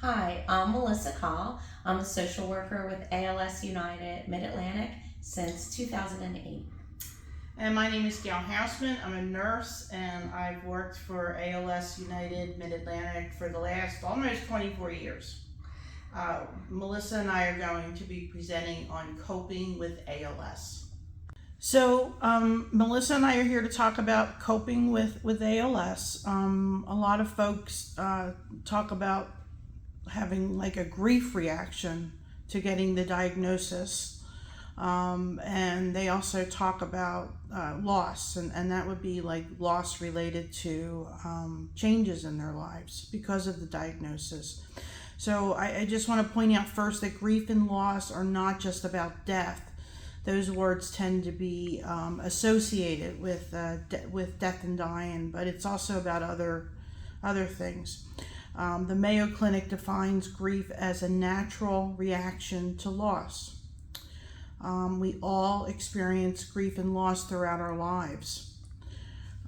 Hi, I'm Melissa Coll. I'm a social worker with ALS United Mid-Atlantic since 2008. And my name is Gail Houseman. I'm a nurse and I've worked for ALS United Mid-Atlantic for the last almost 24 years. Melissa and I are going to be presenting on coping with ALS. So Melissa and I are here to talk about coping with ALS. A lot of folks talk about having like a grief reaction to getting the diagnosis. And they also talk about loss, and that would be like loss related to changes in their lives because of the diagnosis. So I just want to point out first that grief and loss are not just about death. Those words tend to be associated with death and dying, but it's also about other things. The Mayo Clinic defines grief as a natural reaction to loss. We all experience grief and loss throughout our lives.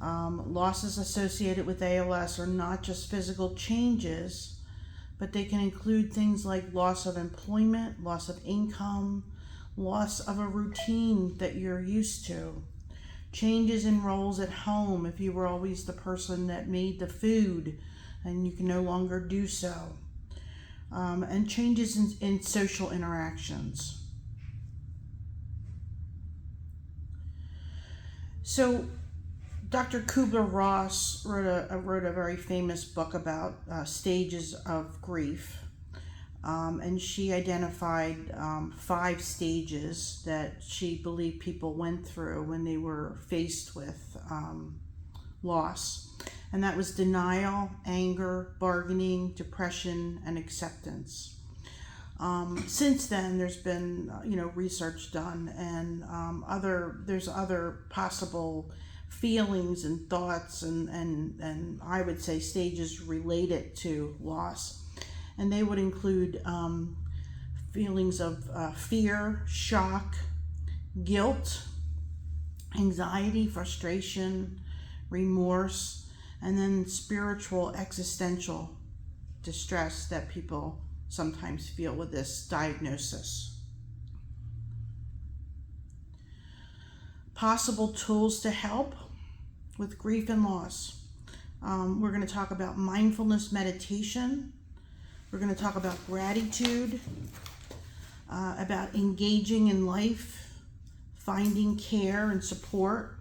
Losses associated with ALS are not just physical changes, but they can include things like loss of employment, loss of income, loss of a routine that you're used to, changes in roles at home if you were always the person that made the food and you can no longer do so, and changes in social interactions. So Dr. Kubler-Ross wrote a very famous book about stages of grief, and she identified 5 stages that she believed people went through when they were faced with loss. And that was denial, anger, bargaining, depression, and acceptance. Since then, there's been research done, and there's other possible feelings and thoughts and I would say stages related to loss, and they would include feelings of fear, shock, guilt, anxiety, frustration, remorse, and then spiritual existential distress that people sometimes feel with this diagnosis. Possible tools to help with grief and loss. We're going to talk about mindfulness meditation. We're going to talk about gratitude, about engaging in life, finding care and support,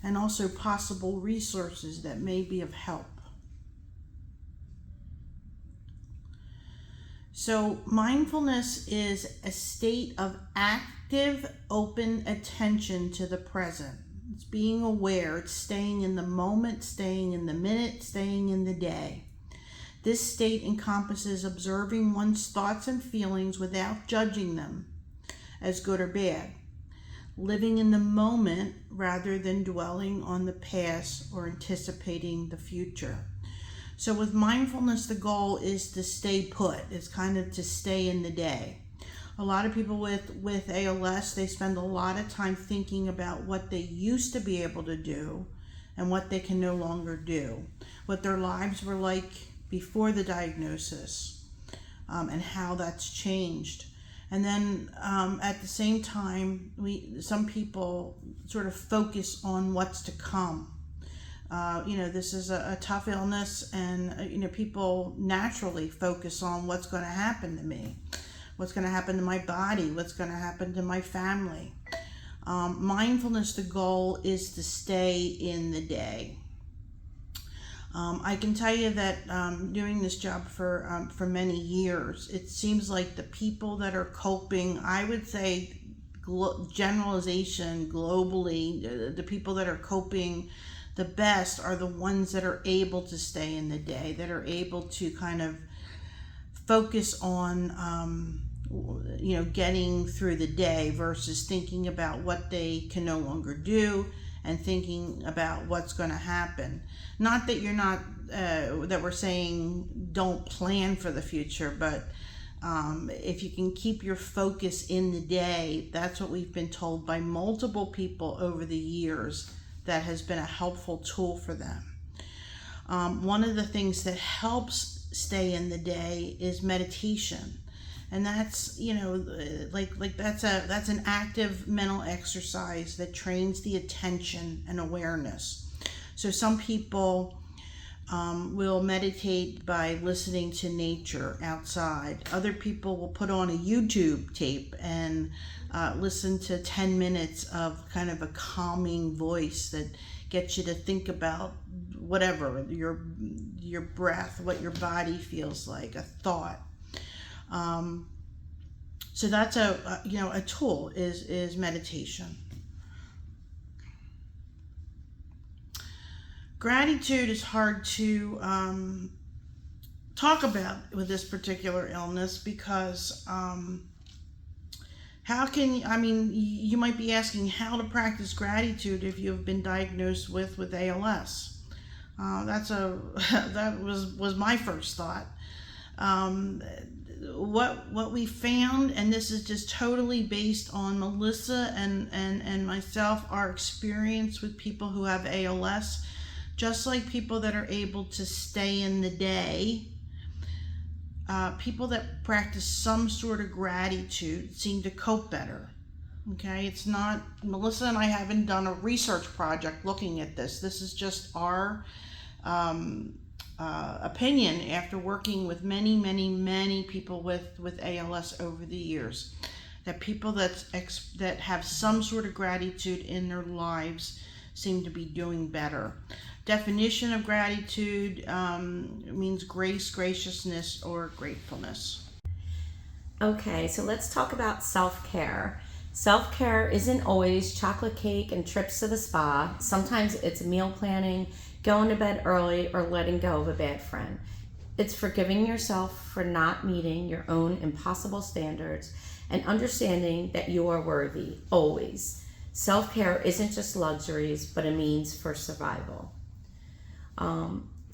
and also possible resources that may be of help. So mindfulness is a state of active, open attention to the present. It's being aware, it's staying in the moment, staying in the minute, staying in the day. This state encompasses observing one's thoughts and feelings without judging them as good or bad, living in the moment rather than dwelling on the past or anticipating the future. So with mindfulness, the goal is to stay put. It's kind of to stay in the day. A lot of people with ALS, they spend a lot of time thinking about what they used to be able to do and what they can no longer do, what their lives were like before the diagnosis, and how that's changed. And then at the same time, some people sort of focus on what's to come. This is a tough illness, and people naturally focus on what's going to happen to me, what's going to happen to my body, what's going to happen to my family. Mindfulness, the goal is to stay in the day. I can tell you that doing this job for many years, it seems like the people that are coping, I would say generalization globally, the people that are coping the best are the ones that are able to stay in the day, that are able to kind of focus on getting through the day versus thinking about what they can no longer do and thinking about what's going to happen. Not that you're not that we're saying don't plan for the future, but if you can keep your focus in the day, that's what we've been told by multiple people over the years that has been a helpful tool for them. One of the things that helps stay in the day is meditation. And that's, that's an active mental exercise that trains the attention and awareness. So some people will meditate by listening to nature outside. Other people will put on a YouTube tape and listen to 10 minutes of kind of a calming voice that gets you to think about whatever, your breath, what your body feels like, a thought. So that's a tool is meditation. Gratitude is hard to talk about with this particular illness because you might be asking how to practice gratitude if you've been diagnosed with ALS. That was my first thought. What we found, and this is just totally based on Melissa and myself, our experience with people who have ALS, just like people that are able to stay in the day, people that practice some sort of gratitude seem to cope better. Okay, it's not, Melissa and I haven't done a research project looking at this. This is just our opinion after working with many people with ALS over the years, that people that have some sort of gratitude in their lives seem to be doing better. Definition of gratitude means grace, graciousness, or gratefulness. Okay, so let's talk about self-care. Self-care isn't always chocolate cake and trips to the spa. Sometimes it's meal planning, going to bed early, or letting go of a bad friend. It's forgiving yourself for not meeting your own impossible standards and understanding that you are worthy, always. Self-care isn't just luxuries, but a means for survival.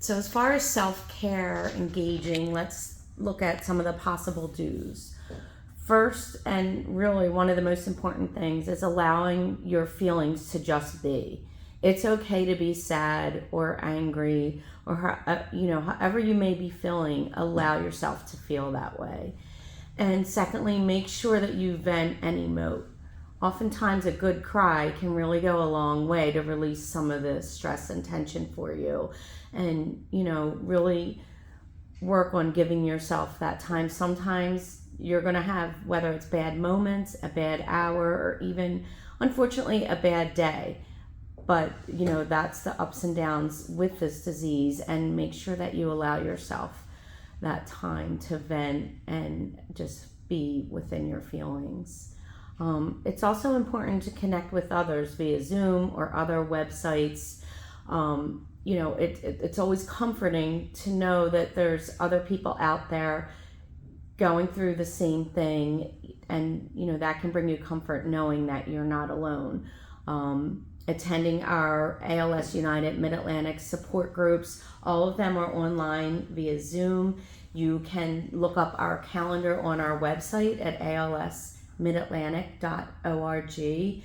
So as far as self-care engaging, let's look at some of the possible do's. First, and really one of the most important things, is allowing your feelings to just be. It's okay to be sad or angry or however you may be feeling, allow yourself to feel that way. And secondly, make sure that you vent and emote. Oftentimes a good cry can really go a long way to release some of the stress and tension for you, and really work on giving yourself that time. Sometimes you're going to have, whether it's bad moments, a bad hour, or even unfortunately a bad day, but that's the ups and downs with this disease, and make sure that you allow yourself that time to vent and just be within your feelings. It's also important to connect with others via Zoom or other websites. It's always comforting to know that there's other people out there going through the same thing, and that can bring you comfort knowing that you're not alone. Attending our ALS United Mid-Atlantic support groups, all of them are online via Zoom. You can look up our calendar on our website at alsmidatlantic.org,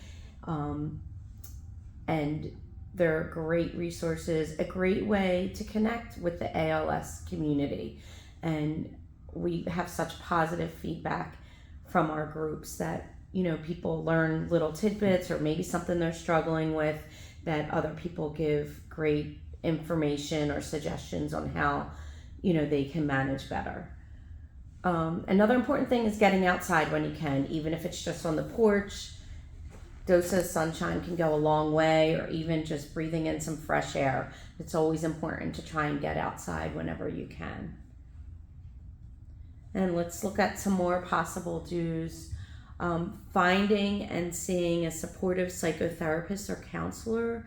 and they're great resources, a great way to connect with the ALS community. And we have such positive feedback from our groups that people learn little tidbits, or maybe something they're struggling with, that other people give great information or suggestions on how they can manage better. Another important thing is getting outside when you can, even if it's just on the porch. Dose of sunshine can go a long way, or even just breathing in some fresh air. It's always important to try and get outside whenever you can. And let's look at some more possible do's. Finding and seeing a supportive psychotherapist or counselor.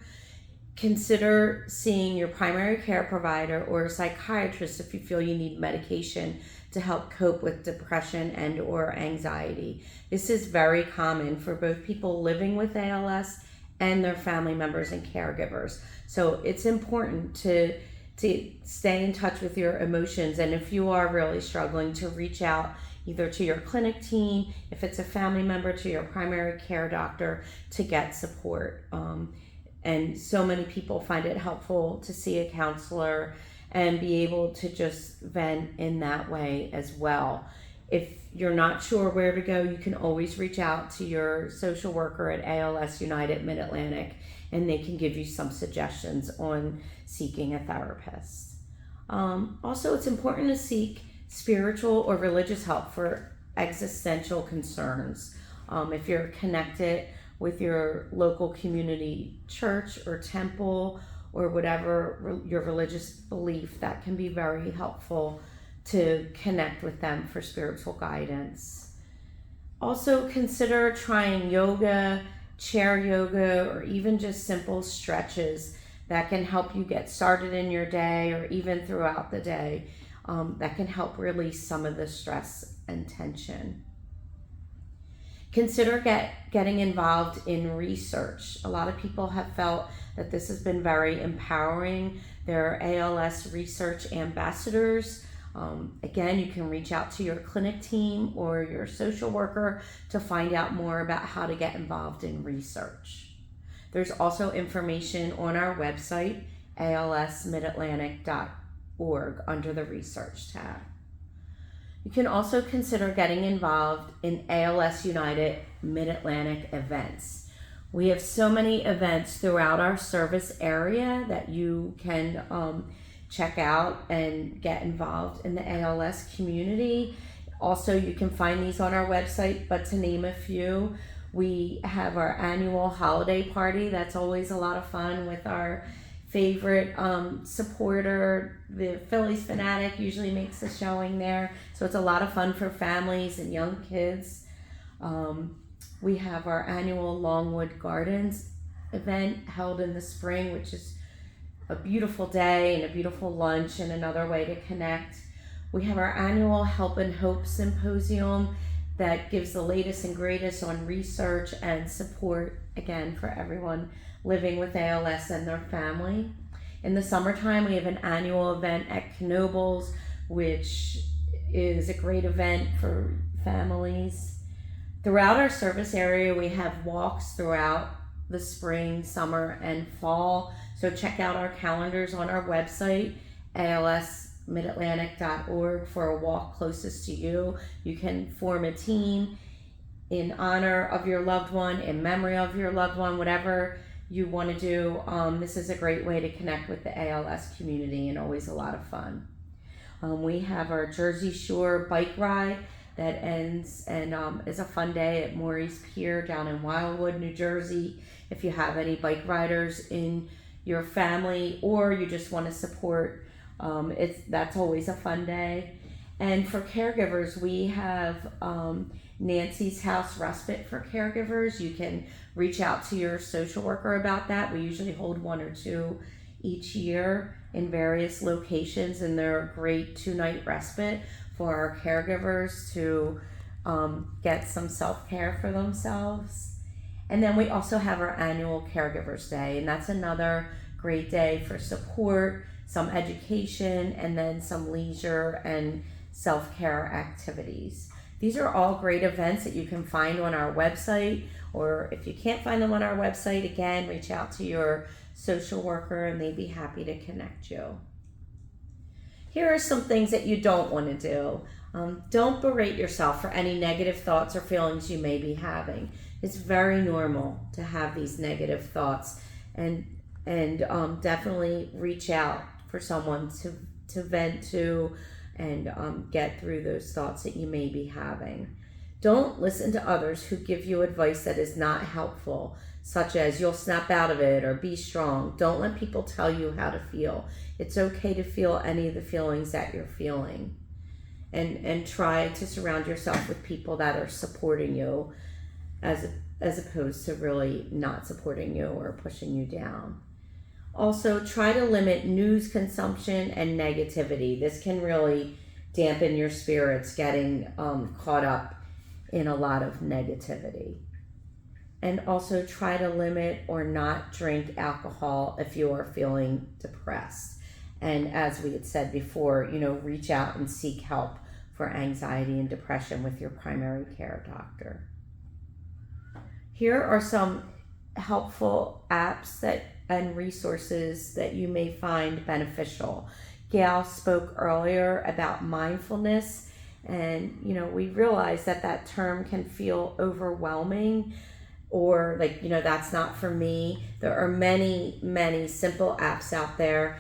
Consider seeing your primary care provider or a psychiatrist if you feel you need medication to help cope with depression and or anxiety. This is very common for both people living with ALS and their family members and caregivers. So it's important to stay in touch with your emotions, and if you are really struggling, to reach out either to your clinic team, if it's a family member, to your primary care doctor to get support. And so many people find it helpful to see a counselor and be able to just vent in that way as well. If you're not sure where to go, you can always reach out to your social worker at ALS United Mid-Atlantic, and they can give you some suggestions on seeking a therapist. Also, it's important to seek spiritual or religious help for existential concerns. If you're connected with your local community church or temple or whatever your religious belief, that can be very helpful to connect with them for spiritual guidance. Also, consider trying yoga, chair yoga, or even just simple stretches that can help you get started in your day or even throughout the day. That can help release some of the stress and tension. Consider getting involved in research. A lot of people have felt that this has been very empowering. There are ALS research ambassadors. Again, you can reach out to your clinic team or your social worker to find out more about how to get involved in research. There's also information on our website, alsmidatlantic.org, under the research tab. You can also consider getting involved in ALS United Mid-Atlantic events. We have so many events throughout our service area that you can check out and get involved in the ALS community. Also, you can find these on our website, but to name a few, we have our annual holiday party. That's always a lot of fun with our favorite supporter. The Phillies fanatic usually makes a showing there, so it's a lot of fun for families and young kids. We have our annual Longwood Gardens event held in the spring, which is a beautiful day and a beautiful lunch and another way to connect. We have our annual Help and Hope Symposium that gives the latest and greatest on research and support, again, for everyone living with ALS and their family. In the summertime, we have an annual event at Knoebels, which is a great event for families. Throughout our service area, we have walks throughout the spring, summer, and fall. So check out our calendars on our website, alsmidatlantic.org, for a walk closest to you. You can form a team in honor of your loved one, in memory of your loved one, whatever you want to do. This is a great way to connect with the ALS community and always a lot of fun. We have our Jersey Shore bike ride that ends and is a fun day at Maury's Pier down in Wildwood, New Jersey. If you have any bike riders in your family or you just want to support, that's always a fun day. And for caregivers, we have Nancy's House Respite for caregivers. You can reach out to your social worker about that. We usually hold 1 or 2 each year in various locations, and they're a great 2-night respite for our caregivers to get some self-care for themselves. And then we also have our annual Caregivers Day, and that's another great day for support, some education, and then some leisure and self-care activities. These are all great events that you can find on our website, or if you can't find them on our website, again, reach out to your social worker and they'd be happy to connect you. Here are some things that you don't want to do. Don't berate yourself for any negative thoughts or feelings you may be having. It's very normal to have these negative thoughts, and definitely reach out for someone to vent to and get through those thoughts that you may be having. Don't listen to others who give you advice that is not helpful, such as you'll snap out of it or be strong. Don't let people tell you how to feel. It's okay to feel any of the feelings that you're feeling. And try to surround yourself with people that are supporting you as opposed to really not supporting you or pushing you down. Also, try to limit news consumption and negativity. This can really dampen your spirits, getting caught up in a lot of negativity. And also try to limit or not drink alcohol if you are feeling depressed. And as we had said before, reach out and seek help for anxiety and depression with your primary care doctor. Here are some helpful apps and resources that you may find beneficial. Gail spoke earlier about mindfulness, and we realize that that term can feel overwhelming, or like, that's not for me. There are many, many simple apps out there.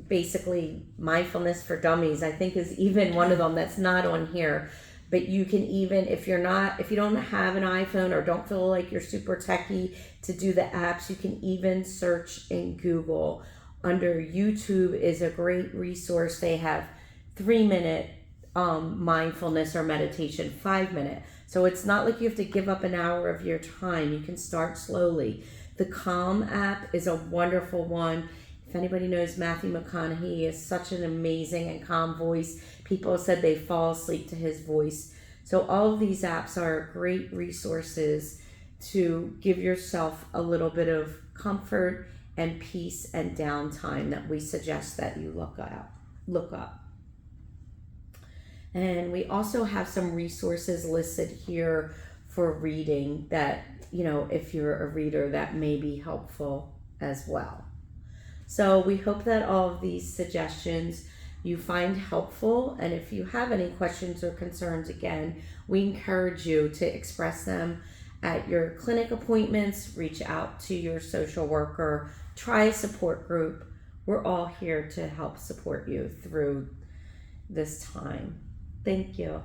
Basically, Mindfulness for Dummies, I think, is even one of them that's not on here. But you can even, if you don't have an iPhone or don't feel like you're super techy to do the apps, you can even search in Google. Under YouTube is a great resource. They have 3-minute mindfulness or meditation, 5-minute. So it's not like you have to give up an hour of your time. You can start slowly. The Calm app is a wonderful one. If anybody knows Matthew McConaughey, he has such an amazing and calm voice. People said they fall asleep to his voice. So all of these apps are great resources to give yourself a little bit of comfort and peace and downtime that we suggest that you look up. And we also have some resources listed here for reading that, if you're a reader, that may be helpful as well. So we hope that all of these suggestions you find helpful. And if you have any questions or concerns, again, we encourage you to express them at your clinic appointments. Reach out to your social worker, try a support group. We're all here to help support you through this time. Thank you.